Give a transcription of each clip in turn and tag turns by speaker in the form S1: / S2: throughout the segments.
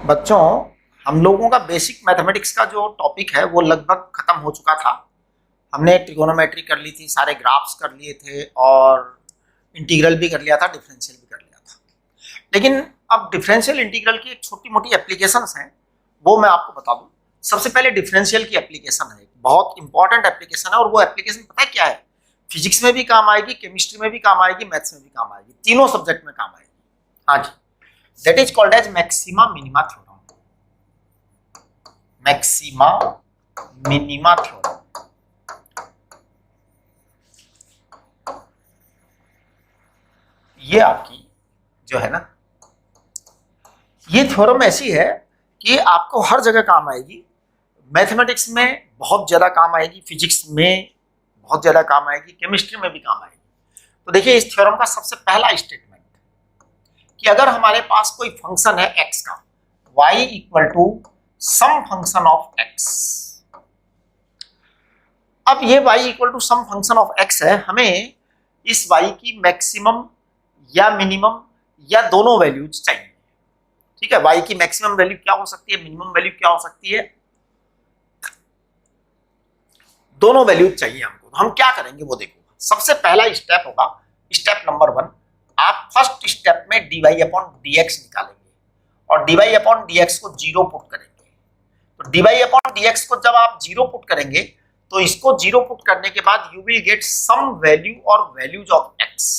S1: बच्चों, हम लोगों का बेसिक मैथमेटिक्स का जो टॉपिक है वो लगभग खत्म हो चुका था। हमने ट्रिगोनोमेट्री कर ली थी, सारे ग्राफ्स कर लिए थे और इंटीग्रल भी कर लिया था, डिफरेंशियल भी कर लिया था। लेकिन अब डिफरेंशियल इंटीग्रल की एक छोटी मोटी एप्लीकेशंस हैं, वो मैं आपको बता दूं। सबसे पहले डिफरेंशियल की एप्लीकेशन है, एक बहुत इंपॉर्टेंट एप्लीकेशन है, और वो एप्लीकेशन पता है क्या है? फिजिक्स में भी काम आएगी, केमिस्ट्री में भी काम आएगी, मैथ्स में भी काम आएगी, तीनों सब्जेक्ट में काम आएगी। हाँ जी, that is called as maxima minima theorem. Maxima minima theorem. ये आपकी जो है ना, ये थ्योरम ऐसी है कि आपको हर जगह काम आएगी। मैथमेटिक्स में बहुत ज्यादा काम आएगी, फिजिक्स में बहुत ज्यादा काम आएगी, केमिस्ट्री में भी काम आएगी। तो देखिए, इस थ्योरम का सबसे पहला स्टेटमेंट कि अगर हमारे पास कोई फंक्शन है एक्स का, y equal to some function of x. अब ये y equal to some function of x है, हमें इस y की मैक्सिमम या मिनिमम या दोनों वैल्यूज चाहिए। ठीक है, y की मैक्सिमम वैल्यू क्या हो सकती है, मिनिमम वैल्यू क्या हो सकती है, दोनों वैल्यू चाहिए हमको। तो हम क्या करेंगे वो देखो। सबसे पहला स्टेप होगा, स्टेप नंबर 1, आप फर्स्ट स्टेप में dy अपॉन dx निकालेंगे और dy अपॉन dx को जीरो पुट करेंगे। तो dy अपॉन dx को जब आप जीरो पुट करेंगे तो इसको जीरो पुट करने के बाद you will get some value और वैल्यूज ऑफ x।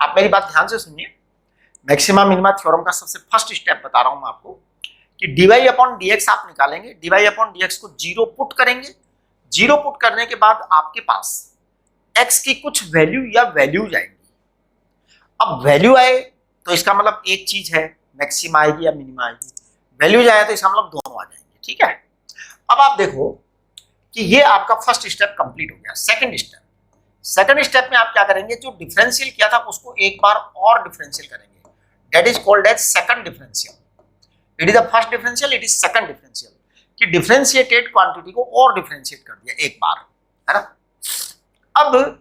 S1: आप मेरी बात ध्यान से सुनिए, मैक्सिमा मिनिमा थ्योरम का सबसे फर्स्ट स्टेप बता रहा हूं मैं आपको कि dy अपॉन dx आप निकालेंगे, dy अपॉन dx को जीरो पुट करेंगे। जीरो पुट करने के बाद आपके पास x की कुछ वैल्यू या वैल्यूज आएंगी। अब वैल्यू आए तो इसका मतलब एक चीज है, मैक्सिमा आएगी या मिनिमा आएगी। वैल्यूज आए तो इसका मतलब दोनों आ जाएंगे। ठीक है, अब आप देखो कि ये आपका फर्स्ट स्टेप कंप्लीट हो गया। सेकंड स्टेप में आप क्या करेंगे, जो डिफरेंशियल किया था उसको एक बार और डिफरेंशियल करेंगे। That is called as second differential. It is the first differential, it is second differential, कि डिफरेंशिएटेड क्वांटिटी को और डिफरेंशिएट कर दिया एक बार, है ना। अब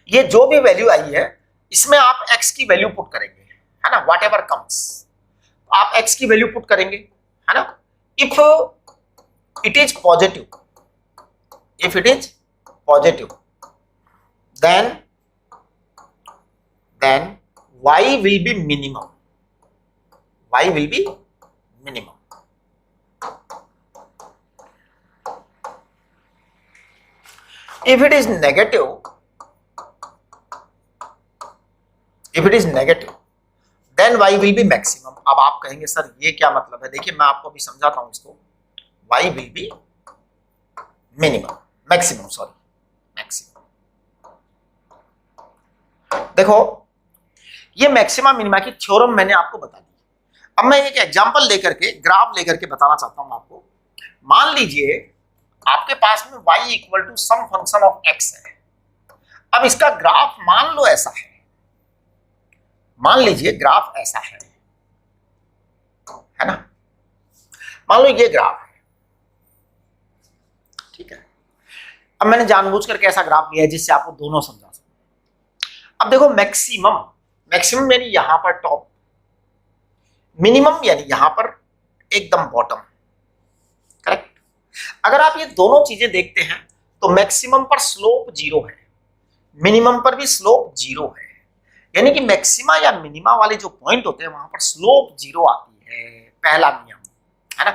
S1: ये जो भी वैल्यू आई है इसमें आप x की वैल्यू पुट करेंगे, है ना, व्हाट एवर कम्स। आप x की वैल्यू पुट करेंगे, है ना। If it is positive, if it is positive, then y will be minimum, y will be minimum। if it is negative, then y will be maximum। अब आप कहेंगे sir ये क्या मतलब है, देखिए मैं आपको अभी समझाता हूं इसको। y will be minimum, maximum, sorry maximum. देखो, ये मैक्सिमा मिनिमा की थ्योरम मैंने आपको बता दी। अब मैं एक एग्जांपल लेकर के, ग्राफ लेकर के बताना चाहता हूं आपको। मान लीजिए आपके पास में y equal to some function of x है। अब इसका ग्राफ मान लो ऐसा है, मान लीजिए ग्राफ ऐसा है ना, मान लो ये ग्राफ है। ठीक है, अब मैंने जानबूझ करके ऐसा ग्राफ लिया है जिससे आपको दोनों समझा सकूं। अब देखो, मैक्सिमम यानी यहां पर टॉप, मिनिमम यानी यहां पर एकदम बॉटम, करेक्ट। अगर आप ये दोनों चीजें देखते हैं तो मैक्सिमम पर स्लोप जीरो है, मिनिमम पर भी स्लोप जीरो है। यानी कि मैक्सिमा या मिनिमा वाले जो पॉइंट होते हैं वहां पर स्लोप जीरो आती है, पहला नियम, है ना।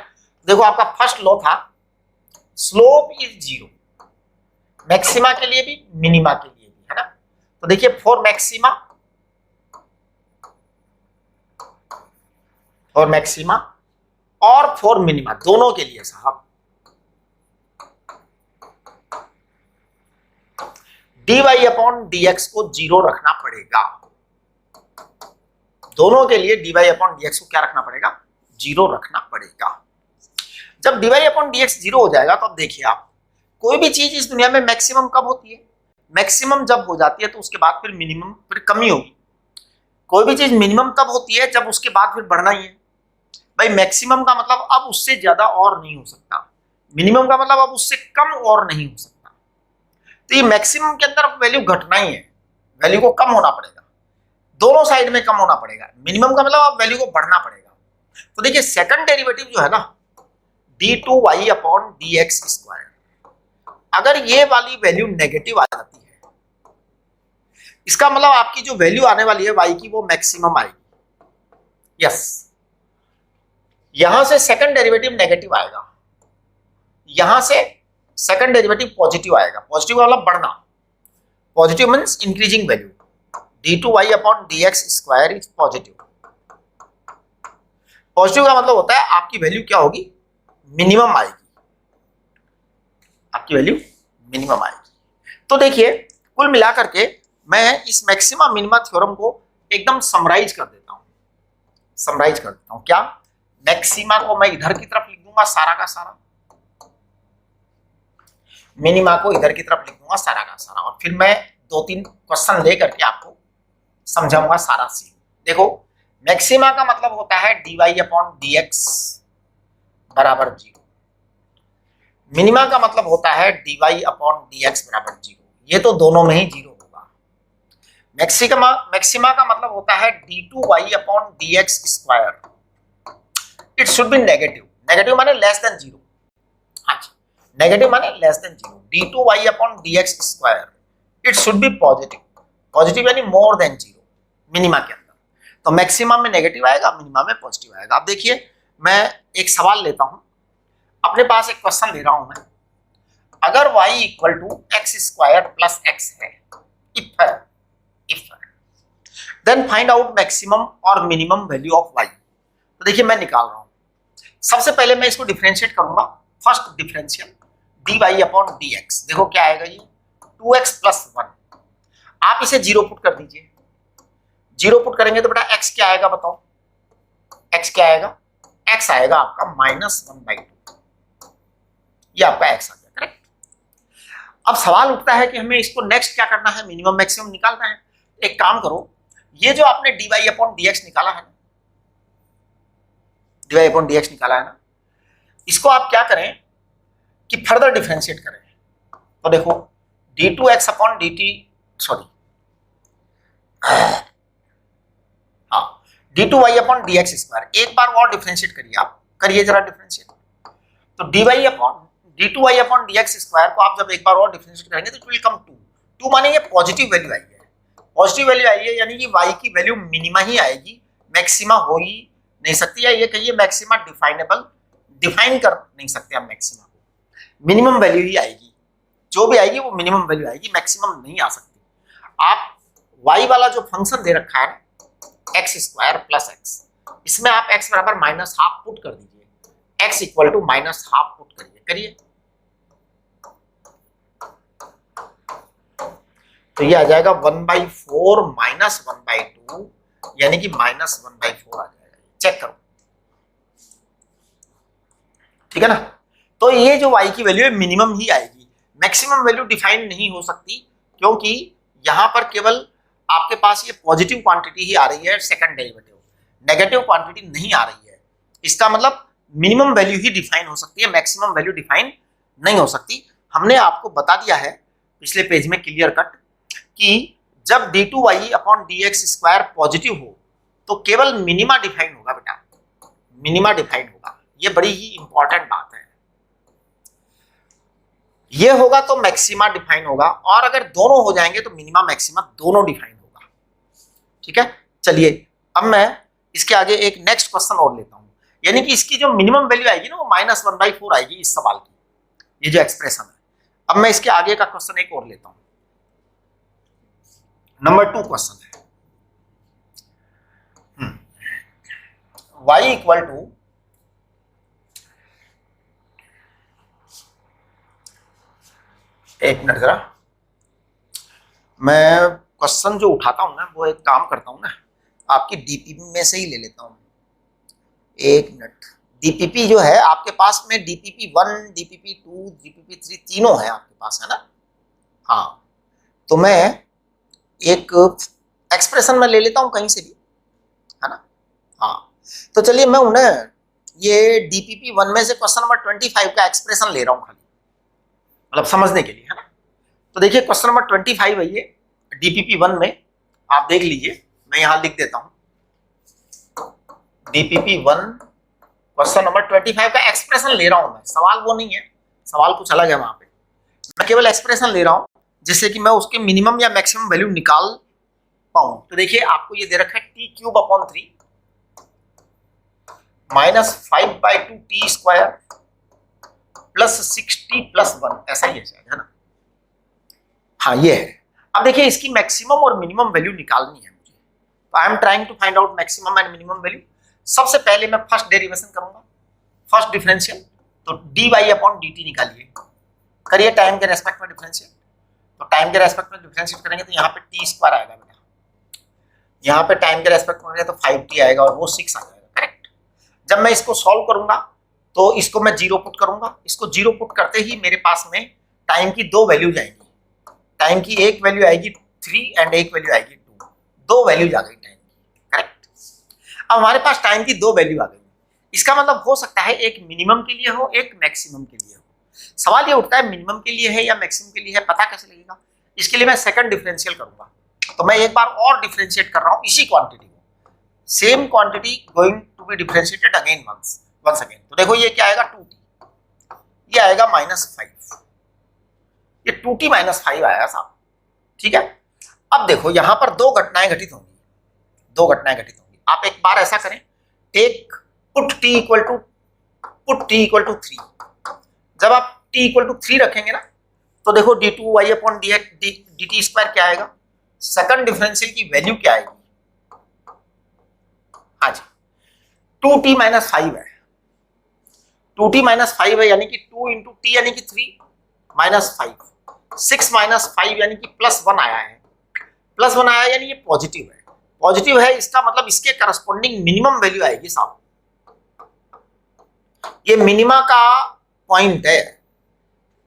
S1: देखो, आपका फर्स्ट लॉ था स्लोप इज जीरो, मैक्सिमा के लिए भी मिनिमा के लिए भी, है ना। तो देखिए, फॉर मैक्सिमा और फॉर मिनिमा, दोनों के लिए साहब dy अपॉन dx को जीरो रखना पड़ेगा। दोनों के लिए dy अपॉन dx को क्या रखना पड़ेगा, जीरो रखना पड़ेगा। जब dy अपॉन dx जीरो हो जाएगा तो अब देखिए, आप कोई भी चीज इस दुनिया में मैक्सिमम कब होती है, मैक्सिमम जब हो जाती है तो उसके बाद फिर मिनिमम, फिर कमी होगी। कोई भी चीज मिनिमम तब होती है जब उसके बाद फिर बढ़ना ही है। भाई, मैक्सिमम का मतलब अब उससे ज्यादा और नहीं हो सकता, मिनिमम का मतलब अब उससे कम और नहीं हो सकता। तो ये मैक्सिमम के अंदर वैल्यू घटना ही है, वैल्यू को कम होना पड़ेगा, दोनों साइड में कम होना पड़ेगा। मिनिमम का मतलब अब वैल्यू को बढ़ना पड़ेगा। तो देखिए सेकंड डेरिवेटिव जो है ना d2y अपॉन dx स्क्वायर, अगर ये वाली वैल्यू नेगेटिव आ जाती है, इसका मतलब आपकी जो वैल्यू आने वाली है y की वो मैक्सिमम आएगी। यस, यहां से सेकंड डेरिवेटिव नेगेटिव आएगा, यहां से सेकंड डेरिवेटिव पॉजिटिव आएगा। पॉजिटिव मतलब बढ़ना, positive means increasing value. d2y upon dx square is positive. Positive का मतलब होता है आपकी वैल्यू क्या होगी, मिनिमम आएगी, आपकी वैल्यू मिनिमम आएगी। तो देखिए कुल मिलाकर के मैं इस मैक्सिमा मिनिमा थ्योरम को एकदम समराइज कर देता हूं, समराइज कर देता हूं। क्या, मैक्सिमा को मैं इधर की तरफ लिख दूंगा सारा का सारा, मिनिमा को इधर की तरफ लिख दूंगा सारा का सारा, और फिर मैं 2-3 क्वेश्चन लेकर के आपको समझाऊंगा सारा सीन। देखो मैक्सिमा का मतलब होता है dy अपॉन dx बराबर 0, मिनिमा का मतलब होता है dy अपॉन dx बराबर 0। ये तो दोनों में ही 0 होगा। मैक्सिमा का मतलब होता है d2y upon dx square, it should be negative. Negative माने लेस देन 0। हाँ, नेगेटिव माने less than 0। d2y upon dx square it should be positive, positive यानी मोर देन 0 मिनिमा के अंदर। तो मैक्सिमा में नेगेटिव आएगा, मिनिमा में पॉजिटिव आएगा। अब देखिए मैं एक सवाल लेता हूं, अपने पास एक क्वेश्चन ले रहा हूं मैं। अगर y equal to x square plus x है, if then find out maximum और मिनिमम वैल्यू ऑफ y। तो देखिए मैं निकाल रहा हूं। सबसे पहले मैं इसको डिफरेंशिएट करूंगा। First differential dy upon dx, देखो क्या आएगा ये 2x प्लस 1। आप इसे 0 पुट कर दीजिए। 0 पुट करेंगे तो बेटा x क्या आएगा बताओ, x क्या आएगा, x आएगा आपका -1/2। ये आपका x आ गया, करेक्ट। अब सवाल उठता है कि हमें इसको नेक्स्ट क्या करना है, मिनिमम मैक्सिमम निकालना है। एक काम करो, ये जो आपने dy अपॉन dx निकाला है ना, dy अपॉन dx निकाला है ना, इसको आप क्या करें कि फर्दर डिफरेंशिएट करें। तो देखो d2x अपॉन dt, सॉरी हाँ, d2y अपॉन dx स्क्वायर, एक बार और डिफरेंशिएट करिए, आप करिए जरा डिफरेंशिएट। तो dy upon d2y upon dx square को आप जब एक बार और डिफरेंशिएट करेंगे तो इट विल कम 2 माने ये पॉजिटिव वैल्यू आई है। पॉजिटिव वैल्यू आई है यानी कि y की वैल्यू मिनिमा ही आएगी, मैक्सिमा हो ही नहीं सकती, या ये कहिए मैक्सिमा डिफाइनेबल, डिफाइन कर नहीं सकते हम मैक्सिमा को। मिनिमम वैल्यू ही आएगी, जो भी आएगी वो मिनिमम वैल्यू आएगी, मैक्सिमम नहीं आ सकती। आप y वाला जो फंक्शन दे रखा है एक्स स्क्वायर प्लस एक्स, इसमें आप x बराबर -½ पुट कर दीजिए, x इक्वल टू -½ पुट करिए। तो ये आ जाएगा 1/4 माइनस 1/2 यानी कि -1/4 आ जाएगा। चेक करो, ठीक है ना। तो ये जो y की वैल्यू है मिनिमम ही आएगी, मैक्सिमम वैल्यू डिफाइन नहीं हो सकती, क्योंकि यहां पर केवल आपके पास ये पॉजिटिव क्वांटिटी ही आ रही है सेकंड डेरिवेटिव, नेगेटिव क्वांटिटी नहीं आ रही है। इसका मतलब मिनिमम वैल्यू ही डिफाइन हो सकती है, मैक्सिमम वैल्यू डिफाइन नहीं हो सकती। हमने आपको बता दिया है पिछले पेज में क्लियर कट कि जब d2y upon dx square positive हो तो केवल मिनिमा डिफाइन होगा बेटा, मिनिमा डिफाइन होगा। ये बड़ी ही इंपॉर्टेंट बात है। ये होगा तो मैक्सिमा डिफाइन होगा, और अगर दोनों हो जाएंगे तो मिनिमा मैक्सिमा दोनों डिफाइन होगा, ठीक है। चलिए अब मैं इसके आगे एक नेक्स्ट क्वेश्चन और लेता हूं, यानी कि इसकी जो मिनिमम वैल्यू आएगी ना वो -1/4 आएगी इस सवाल की, ये जो एक्सप्रेशन है। अब मैं इसके आगे का क्वेश्चन एक और लेता हूं, नंबर 2 क्वेश्चन है। y इक्वल टू एक मिनट जरा, मैं क्वेश्चन जो उठाता हूं ना वो एक काम करता हूं ना, आपकी डीपीपी में से ही ले लेता हूं। एक मिनट, डीपीपी जो है आपके पास में डीपीपी 1, डीपीपी 2, डीपीपी 3 तीनों है आपके पास, है ना। हाँ, तो मैं एक एक्सप्रेशन में ले लेता हूं कहीं से भी, है ना। हाँ, तो चलिए मैं उन्हें ये डीपीपी 1 में से क्वेश्चन नंबर 25 का एक्सप्रेशन ले रहा हूं खाली, मतलब समझने के लिए, है ना। तो देखिए क्वेश्चन नंबर 25 है ये डीपीपी 1 में, आप देख लीजिए, मैं यहां लिख देता हूं डीपीपी 1 क्वेश्चन नंबर 25 का एक्सप्रेशन ले रहा हूं मैं, सवाल वो नहीं है, सवाल कुछ अलग है वहां पे, मैं केवल एक्सप्रेशन ले रहा हूं जिससे कि मैं उसके मिनिमम या मैक्सिमम वैल्यू निकाल पाऊं। तो देखिए आपको ये दे रखा है t³ -5/2 t² प्लस 60+1, ऐसा ही है शायद, है ना? हाँ ये है। अब देखिए इसकी मैक्सिमम और मिनिमम वैल्यू निकालनी है मुझे, तो I am trying to find out maximum and minimum value. सबसे पहले मैं फर्स्ट डेरिवेशन करूंगा, फर्स्ट डिफरेंशियल, तो dy/dt निकालिए, करिए टाइम के रेस्पेक्ट में डिफरेंशियल। तो टाइम के रेस्पेक्ट में डिफरेंशिएट करेंगे तो यहाँ पे t² आएगा बेटा, यहाँ पे टाइम के रेस्पेक्ट में तो 5t आएगा और वो 6 आ जाएगा, करेक्ट। जब मैं इसको सॉल्व करूंगा तो इसको मैं 0 पुट करूंगा, इसको 0 पुट करते ही मेरे पास में टाइम की 2 वैल्यूज आएंगी, टाइम की एक वैल्यू आएगी 3 एंड एक वैल्यू आएगी 2, 2 वैल्यूज आ गई टाइम की, करेक्ट। अब हमारे पास टाइम की 2 वैल्यू आ गई, इसका मतलब हो सकता है एक मिनिमम के लिए हो, एक मैक्सिमम के लिए हो। सवाल ये उठता है मिनिमम के लिए है या मैक्सिमम के लिए है, पता कैसे लगेगा? इसके लिए मैं सेकंड डिफरेंशियल करूंगा, तो मैं एक बार और डिफरेंशिएट कर रहा हूं इसी क्वांटिटी को, same quantity going to be differentiated again once again. तो देखो ये क्या आएगा 2t, ये आएगा -5, ये 2t -5 आया साहब, ठीक है। अब देखो यहां पर दो घटनाएं घटित होंगी, दो घटनाएं घटित होंगी। आप एक बार ऐसा करें, take put t equal to 3, जब आप t इक्वल टू 3 रखेंगे ना तो देखो d2y/dt² क्या आएगा, सेकंड डिफरेंशियल की वैल्यू क्या आएगी? हाँ जी 2t -5 है, 2t -5 है, यानी कि 2 इंटू t यानी कि 3 -5, 6 -5 यानी कि +1 आया है, +1 आया यानी ये पॉजिटिव है, पॉजिटिव है, इसका मतलब इसके करस्पॉन्डिंग मिनिमम वैल्यू आएगी साहब। ये मिनिमा का पॉइंट है,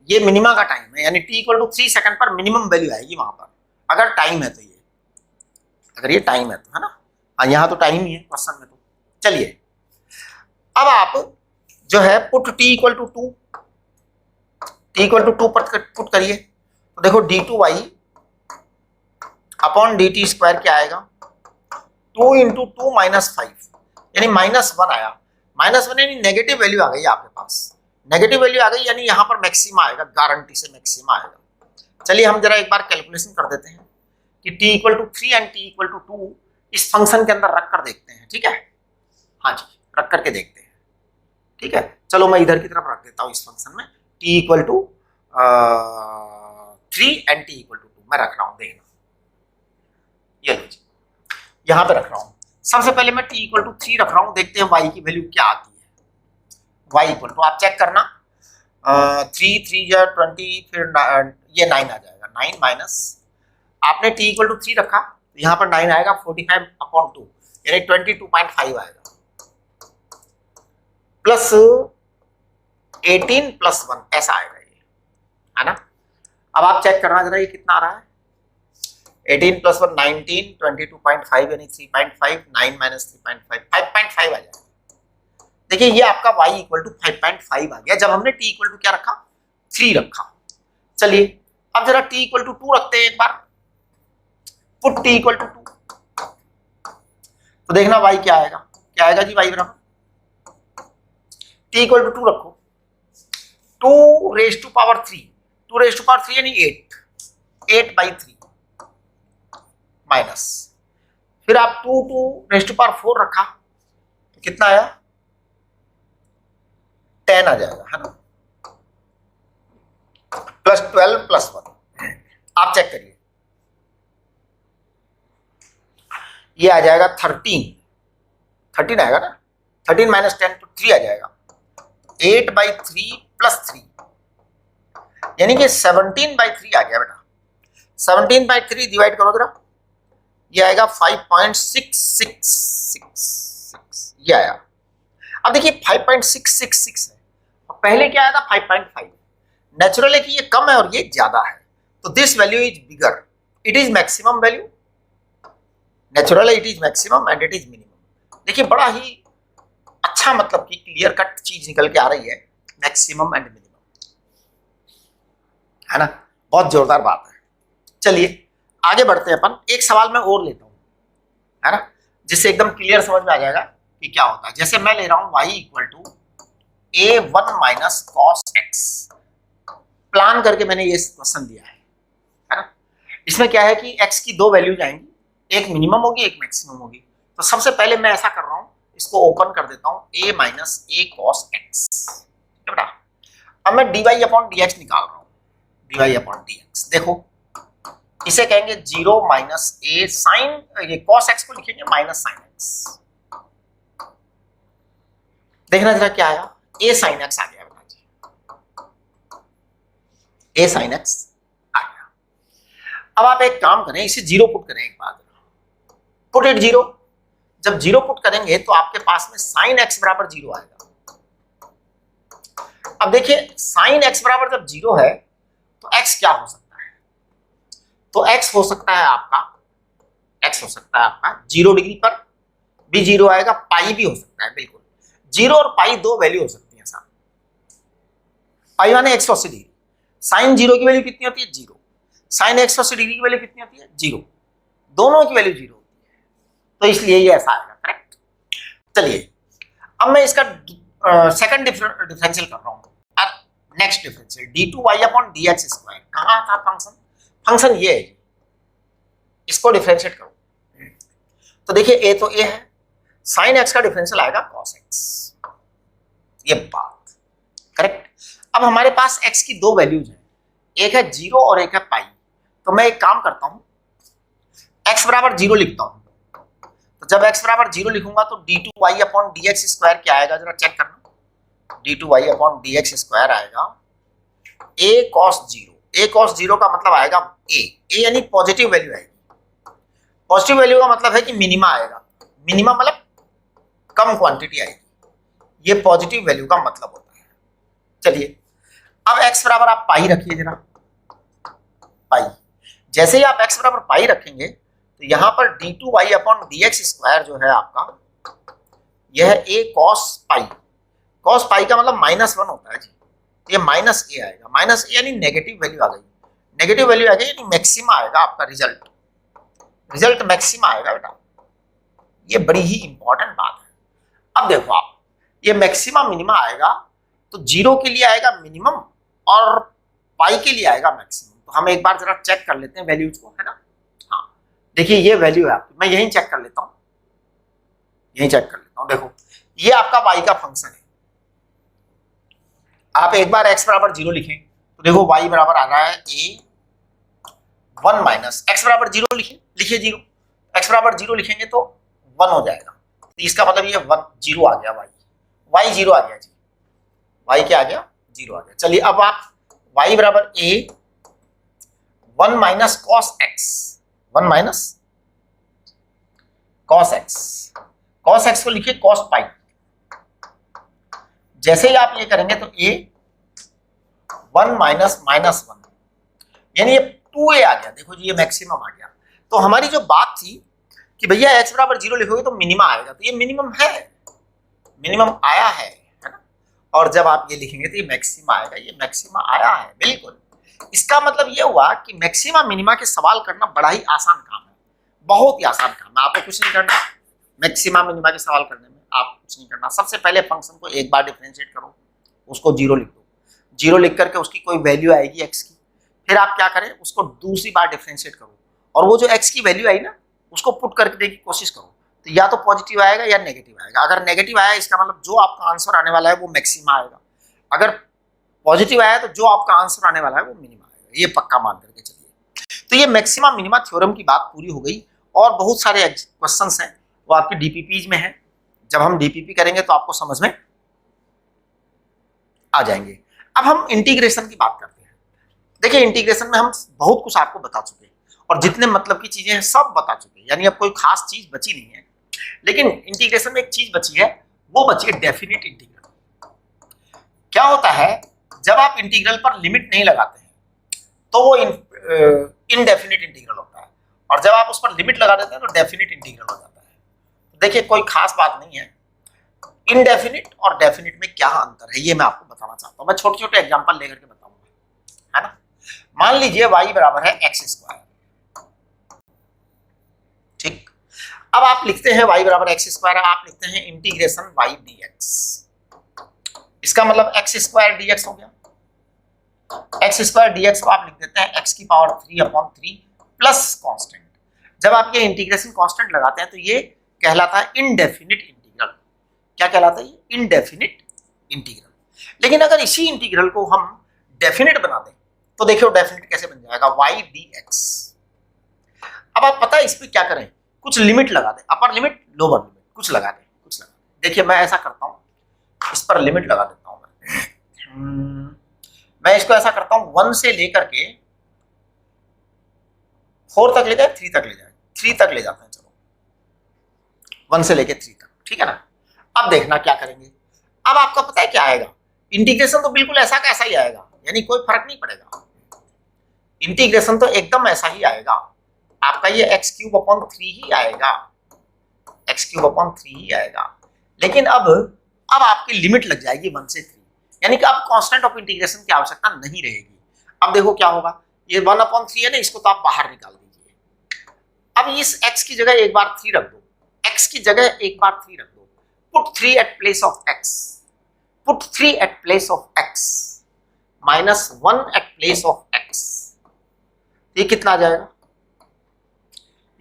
S1: ये मिनिमा का टाइम है, यानी t इक्वल टू 3 सेकंड पर मिनिमम वैल्यू आएगी वहां पर, अगर टाइम है तो, ये अगर ये टाइम है तो, है ना? यहां तो टाइम ही है क्वेश्चन में। तो चलिए अब आप जो है put t equal to 2, t equal to 2 पर पुट करिए, तो देखो d2y/dt² क्या आएगा, 2 इंटू 2 -5 यानी -1 आया, -1 यानी नेगेटिव वैल्यू आ गई आपके पास, नेगेटिव वैल्यू आ गई यानी यहां पर मैक्सिमा आएगा, गारंटी से मैक्सिमा आएगा। चलिए हम जरा एक बार कैलकुलेशन कर देते हैं कि t equal to 3 and t equal to 2 इस फंक्शन के अंदर रख कर देखते हैं, ठीक है? हाँ जी रख करके देखते हैं, ठीक है। चलो मैं इधर की तरफ रख देता हूं इस फंक्शन में, t equal to 3 and t equal to 2 मैं रख रहा हूं, देखना ये लो जी, यहां पे रख रहा हूं। सबसे पहले मैं t इक्वल टू 3 रख रहा हूं, देखते हैं y की वैल्यू क्या आती है। y इक्वल टू आप चेक करना, 3 3 या 20, फिर ये 9 आ जाएगा, 9 माइनस आपने t इक्वल टू 3 रखा तो यहाँ पर 9 आएगा 45/2 यानी 22.5 आएगा, प्लस 18 + 1 ऐसा आएगा ये, है ना? अब आप चेक करना जरा ये कितना आ रहा है, 18 + 1 19, 22.5 यानी 3.5, 9 - 3.5 5.5 आ जाएगा। देखिए ये आपका y इक्वल टू 5.5 आ गया जब हमने t इक्वल टू क्या रखा, 3 रखा। चलिए अब जरा t इक्वल टू 2 रखते हैं एक बार, पुट t इक्वल टू 2, तो देखना y क्या आएगा, क्या आएगा जी y बराबर t इक्वल टू 2 रखो, 2⁻3 यानी 8/3 माइनस, फिर आप 2⁴ रखा तो कितना आया, 10 आ जाएगा, है ना? +12 + 1 आप चेक करिए, ये आ जाएगा 13 आएगा ना, 13 - 10 तो 3 आ जाएगा, 8/3 + 3 यानी कि 17/3 आ गया बेटा। 17/3 डिवाइड करो जरा, ये आएगा 5.666, ये आया। अब देखिए 5.666 है और पहले क्या आया था 5.5, नेचुरल है कि ये कम है और ये ज्यादा है, तो this value is bigger, it is maximum value, natural है, it is maximum and it is minimum. देखिए बड़ा ही अच्छा मतलब कि क्लियर कट चीज निकल के आ रही है, मैक्सिमम एंड मिनिमम, है ना? बहुत जोरदार बात है। चलिए आगे बढ़ते हैं अपन, एक सवाल मैं और लेता हूं, है ना, जिससे एकदम क्लियर समझ में आ जाएगा कि क्या होता है। जैसे मैं ले रहा हूं y equal to a1 minus cos x, plan करके मैंने ये क्वेश्चन दिया है ना। इसमें क्या है कि x की दो वैल्यूज आएंगी, एक मिनिमम होगी एक मैक्सिमम होगी। तो सबसे पहले मैं ऐसा कर रहा हूं, इसको ओपन कर देता हूं, a minus A cos x बेटा। अब मैं dy अपॉन dx निकाल रहा हूं, dy अपॉन dx। देखो इसे कहेंगे 0 माइनस ए साइन, ये कॉस एक्स को लिखेंगे माइनस साइन एक्स। देखना जरा क्या आया, ए साइन एक्स आ गया बेटा जी, ए साइन एक्स आ गया। अब आप एक काम करें, इसे जीरो पुट करें एक बार, पुट इट जीरो। जब जीरो पुट करेंगे तो आपके पास में साइन एक्स बराबर जीरो आएगा। अब देखिए साइन एक्स बराबर जब जीरो है तो एक्स क्या हो सकता है, तो एक्स हो सकता है आपका, एक्स हो सकता है आपका 0 डिग्री पर भी जीरो आएगा, पाई भी हो सकता है। बिल्कुल जीरो और पाई दो वैल्यू हो सकती है साहब। पाई माने 180 डिग्री, साइन जीरो की वैल्यू कितनी होती है, जीरो। साइन 180 डिग्री की वैल्यू कितनी होती है, जीरो। दोनों की वैल्यू जीरो होती है, तो इसलिए ये ऐसा आएगा, करेक्ट। चलिए अब मैं इसका सेकंड डिफरेंशियल कर रहा हूं। Next differential d2y upon dx square, कहां था फंक्शन, फंक्शन ये है, इसको डिफरेंशिएट करो। तो देखिए a तो a है, साइन x का डिफरेंशियल आएगा cos x, ये बात करेक्ट। अब हमारे पास x की दो वैल्यूज हैं, एक है 0 और एक है पाई। तो मैं एक काम करता हूं, x बराबर 0 लिखता हूं। तो जब x बराबर 0 लिखूंगा तो d2y अपॉन dx स्क्वायर क्या आएगा, जरा चेक करना। d2y अपॉन dx स्क्वायर आएगा a cos 0। a cos 0 का मतलब आएगा a यानी पॉजिटिव वैल्यू आएगी। पॉजिटिव वैल्यू का मतलब है कि मिनिमा आएगा, मिनिमा मतलब कम क्वांटिटी आएगी, ये पॉजिटिव वैल्यू का मतलब होता है। चलिए अब x बराबर आप पाई रखिए जरा, पाई। जैसे ही आप x बराबर पाई रखेंगे तो यहां पर d2y अपॉन dx स्क्वायर जो है आपका, यह a cos पाई, cos पाई का मतलब -1 होता है जी, ये माइनस ए आएगा। माइनस ए यानी नेगेटिव वैल्यू आ गई, नेगेटिव वैल्यू आ गई यानी मैक्सिमा आएगा आपका रिजल्ट, रिजल्ट मैक्सिमा आएगा बेटा। ये बड़ी ही इंपॉर्टेंट बात है। अब देखो आप, ये मैक्सिमा मिनिमा आएगा तो 0 के लिए आएगा मिनिमम और पाई के लिए आएगा मैक्सिमम। तो हम एक बार जरा चेक कर लेते हैं वैल्यूज को, है ना। हाँ देखिए ये वैल्यू है आपकी, मैं यहीं चेक कर लेता हूं, यहीं चेक कर लेता हूं। देखो ये आपका वाई का फंक्शन है। आप एक बार x बराबर 0 लिखें तो देखो y बराबर आ रहा है a1 माइनस x बराबर 0 लिखिए 0, x बराबर 0 लिखेंगे तो 1 हो जाएगा। तो इसका मतलब ये 1 0 आ गया, y 0 आ गया जी, y क्या आ गया, 0 आ गया। चलिए अब आप y बराबर a1 minus cos x, 1 minus cos x को लिखिए कॉस पाई। जैसे ही आप ये करेंगे तो a1 माइनस -1 यानी ये 2a आ गया। देखो जी ये मैक्सिमम आ गया। तो हमारी जो बात थी कि भैया x बराबर 0 लिखोगे तो मिनिमा आएगा, तो ये मिनिमम है, मिनिमम आया है ना। और जब आप ये लिखेंगे तो ये मैक्सिमा आएगा, ये मैक्सिमा आया है बिल्कुल। इसका मतलब ये हुआ कि मैक्सिमा मिनिमा के सवाल करना बड़ा ही आसान काम है, बहुत ही आसान काम है। आपको कुछ नहीं करना मैक्सिमा मिनिमा के सवाल करने में, आप कुछ नहीं करना। सबसे पहले फंक्शन को एक बार डिफरेंशिएट करो, उसको 0 लिख दो, 0 लिख करके उसकी कोई वैल्यू आएगी x की, फिर आप क्या करें उसको दूसरी बार डिफरेंशिएट करो और वो जो x की वैल्यू आई ना उसको पुट करके देखने की कोशिश करो। तो या तो पॉजिटिव आएगा या नेगेटिव आएगा। अगर नेगेटिव आया इसका मतलब जो आपका आंसर आने वाला है वो मैक्सिमा आएगा, अगर पॉजिटिव आया तो जो आपका आंसर आने वाला है वो मिनिमा आएगा, ये पक्का मान करके चलिए। तो ये मैक्सिमा मिनिमा थ्योरम की बात पूरी हो गई। और बहुत सारे क्वेश्चंस हैं वो आपके डीपीपीज में है, जब हम डीपीपी करेंगे तो आपको समझ में आ जाएंगे। अब हम इंटीग्रेशन की बात करते हैं। देखिए इंटीग्रेशन में हम बहुत कुछ आपको बता चुके हैं और जितने मतलब की चीजें हैं सब बता चुके हैं, यानी अब कोई खास चीज बची नहीं है। लेकिन इंटीग्रेशन में एक चीज बची है, वो बची है डेफिनिट इंटीग्रल। क्या होता है जब आप इंटीग्रल पर लिमिट नहीं लगाते हैं तो वो इनडेफिनिट इंटीग्रल होता है, और जब आप उस पर लिमिट लगा देते हैं तो डेफिनिट इंटीग्रल हो जाता है। देखिए कोई खास बात नहीं है, इनडेफिनिट और डेफिनिट में क्या अंतर है ये मैं आपको बताना चाहता हूं। मैं छोटे छोटे एग्जांपल लेकर के बताऊंगा, है ना। मान लीजिए y बराबर है x स्क्वायर, ठीक। अब आप लिखते हैं y बराबर एक्स स्क्वायर, आप लिखते हैं इंटीग्रेशन y dx। इसका मतलब एक्स स्क्वायर dx हो गया। एक्स स्क्वायर dx को आप लिख देते हैं x की पावर 3/3 प्लस कांस्टेंट। जब आप ये इंटीग्रेशन कांस्टेंट लगाते हैं तो ये कहलाता है इनडेफिनिट इंटीग्रल। क्या कहलाता है? ये इनडेफिनिट इंटीग्रल। लेकिन अगर इसी इंटीग्रल को हम डेफिनिट बना दें तो देखिए डेफिनिट कैसे बन जाएगा, y dx। अब आप पता है इस पे क्या करें, कुछ लिमिट लगा दें, अपर लिमिट लोअर लिमिट कुछ लगा दें, कुछ लगा दें। देखिए मैं ऐसा करता हूं, इस पर लिमिट लगा देता हूं मैं इसको ऐसा करता हूं 1 से लेकर के 4 तक ले जाए, 3 तक ले जाए, 3 तक ले जाते हैं, चलो 1 से लेके 3 तक, ठीक है ना। अब देखना क्या करेंगे, अब आपको पता है क्या आएगा, इंटीग्रेशन तो बिल्कुल ऐसा का ऐसा ही आएगा, यानी कोई फर्क नहीं पड़ेगा। इंटीग्रेशन तो एकदम ऐसा ही आएगा आपका, ये x³ ही आएगा, x³ ही आएगा। लेकिन अब आपकी लिमिट लग जाएगी 1 से 3, यानी कि अब कांस्टेंट ऑफ इंटीग्रेशन की आवश्यकता नहीं रहेगी। अब देखो क्या होगा, ये 1/3 है ना, इसको तो आप बाहर निकाल दीजिए। अब इस x की जगह एक बार 3 रख दो, x की जगह एक बार 3 रख दो, put 3 at place of x, put 3 at place of x minus 1 at place of x। ये कितना आ जाएगा,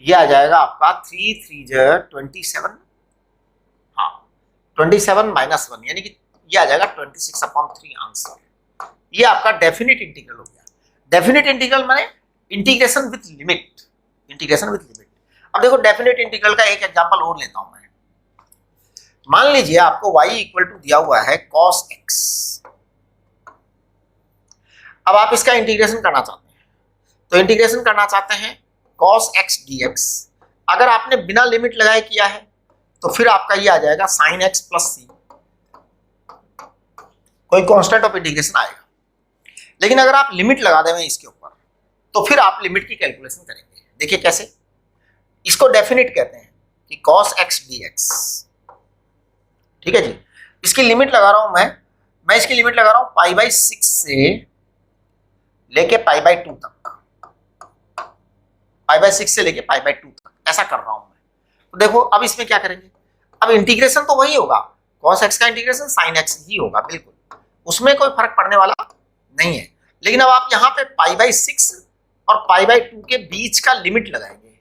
S1: ये आ जाएगा आपका 3 3 27, हाँ 27 माइनस 1, यानी कि ये आ जाएगा 26/3 आंसर। ये आपका डेफिनिट इंटीग्रल हो गया। डेफिनिट इंटीग्रल माने integration with limit, integration with limit. अब देखो डेफिनिट इंटीग्रल का एक एग्जांपल और लेता हूं मैं। मान लीजिए आपको y इक्वल टू दिया हुआ है cos x। अब आप इसका इंटीग्रेशन करना चाहते हैं, तो इंटीग्रेशन करना चाहते हैं cos x dx। अगर आपने बिना लिमिट लगाए किया है तो फिर आपका ये आ जाएगा sin x प्लस c, कोई कांस्टेंट ऑफ इंटीग्रेशन आएगा। लेकिन अगर आप लिमिट लगा देंगे इसके ऊपर तो फिर आप लिमिट की कैलकुलेशन करेंगे। देखिए कैसे, इसको डेफिनिट कहते हैं कि cos x dx, ठीक है जी। इसकी लिमिट लगा रहा हूं मैं इसकी लिमिट लगा रहा हूं π/6 से लेके π/2 तक, π/6 से लेके π/2 तक, ऐसा कर रहा हूं मैं। तो देखो अब इसमें क्या करेंगे, अब इंटीग्रेशन तो वही होगा, cos x का इंटीग्रेशन sin x ही होगा, बिल्कुल उसमें कोई फर्क पड़ने वाला नहीं है। लेकिन अब आप यहाँ पे π/6 और π/2 के बीच का लिमिट लगाएंगे,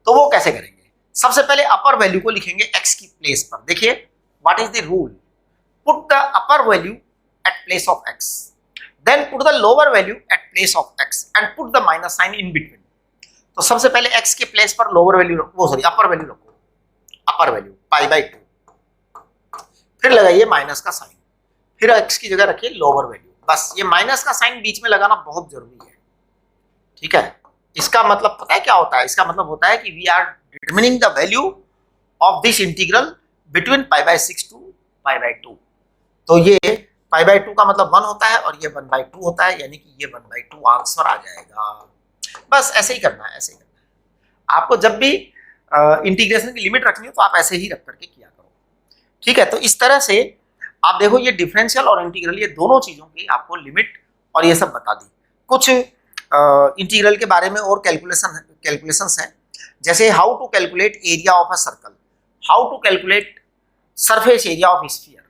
S1: तो वो कैसे करेंगे? सबसे पहले अपर वैल्यू को लिखेंगे x की प्लेस पर। देखिए what is the rule, put the upper value at place of x, then put the lower value at place of x and put the minus sign in between. तो सबसे पहले x के place पर lower value रखो, वो sorry अपर value रखो, अपर value π/2, फिर लगाइए माइनस का साइन, फिर x की जगह रखिए लोअर वैल्यू। बस ये माइनस का साइन बीच में लगाना बहुत जरूरी है, ठीक है। इसका मतलब पता है क्या होता है, इसका मतलब होता है कि we are determining the value of this integral between π/6 to π/2। तो ये π/2 का मतलब 1 होता है और ये 1/2 होता है, यानी कि ये 1/2 आंसर आ जाएगा। बस ऐसे ही करना है, ऐसे ही करना है। आपको जब भी इंटीग्रेशन की लिमिट रखनी हो तो आप ऐसे ही रख करके किया करो, ठीक है। तो इस तरह से आप देखो ये डिफरेंशियल और इंटीग्रल, ये दोनों चीजों की आपको लिमिट और ये सब बता दी। कुछ इंटीग्रल के बारे में और कैलकुलेशंस हैं, जैसे how to calculate area of a circle, how to calculate surface area of sphere,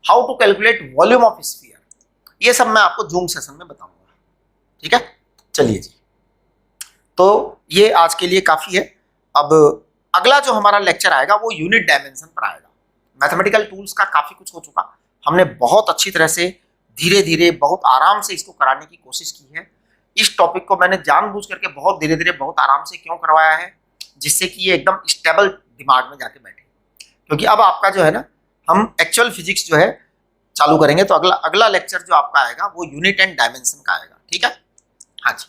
S1: how to calculate volume of sphere, ये सब मैं आपको जूम सेशन में बताऊंगा, ठीक है। चलिए जी, तो ये आज के लिए काफी है। अब अगला जो हमारा लेक्चर आएगा वो यूनिट डायमेंशन पर आएगा। मैथमेटिकल टूल्स का काफी कुछ हो चुका, हमने बहुत अच्छी तरह से धीरे धीरे बहुत आराम से इसको कराने की कोशिश की है। इस टॉपिक को मैंने जानबूझ करके बहुत धीरे धीरे बहुत आराम से क्यों करवाया है, जिससे कि ये एकदम स्टेबल दिमाग में जाके बैठे, क्योंकि अब आपका जो है ना, हम एक्चुअल फिजिक्स जो है चालू करेंगे, तो अगला लेक्चर जो आपका आएगा वो यूनिट एंड डायमेंशन का आएगा, ठीक है। हाँ जी।